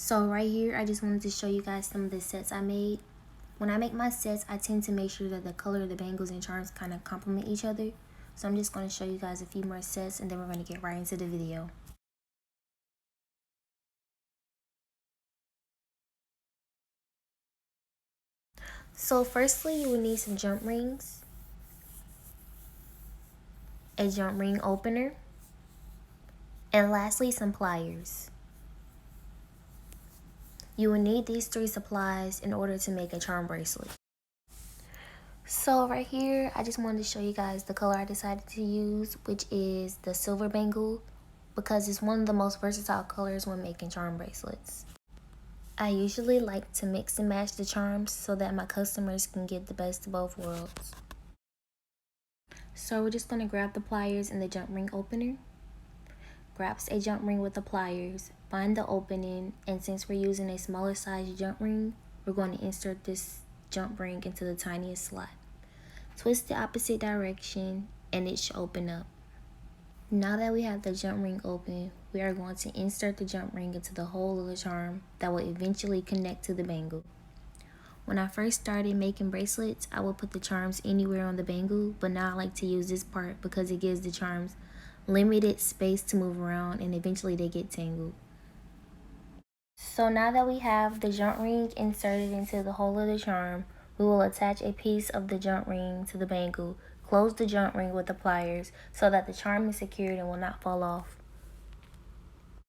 So right here, I just wanted to show you guys some of the sets I made. When I make my sets, I tend to make sure that the color of the bangles and charms kind of complement each other. So I'm just going to show you guys a few more sets and then we're going to get right into the video. So firstly, you will need some jump rings, a jump ring opener, and lastly some pliers. You will need these three supplies in order to make a charm bracelet. So right here, I just wanted to show you guys the color I decided to use, which is the silver bangle, because it's one of the most versatile colors when making charm bracelets. I usually like to mix and match the charms so that my customers can get the best of both worlds. So we're just going to grab the pliers and the jump ring opener. Grabs a jump ring with the pliers, find the opening, and since we're using a smaller size jump ring, we're going to insert this jump ring into the tiniest slot. Twist the opposite direction and it should open up. Now that we have the jump ring open, we are going to insert the jump ring into the hole of the charm that will eventually connect to the bangle. When I first started making bracelets, I would put the charms anywhere on the bangle, but now I like to use this part because it gives the charms limited space to move around and eventually they get tangled. So now that we have the jump ring inserted into the hole of the charm, we will attach a piece of the jump ring to the bangle, close the jump ring with the pliers so that the charm is secured and will not fall off.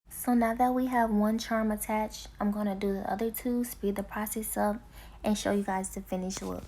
So now that we have one charm attached, I'm going to do the other two, speed the process up, and show you guys the finished look.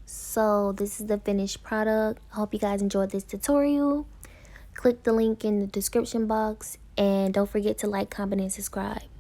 So this is the finished product. I hope you guys enjoyed this tutorial. Click the link in the description box and don't forget to like, comment, and subscribe.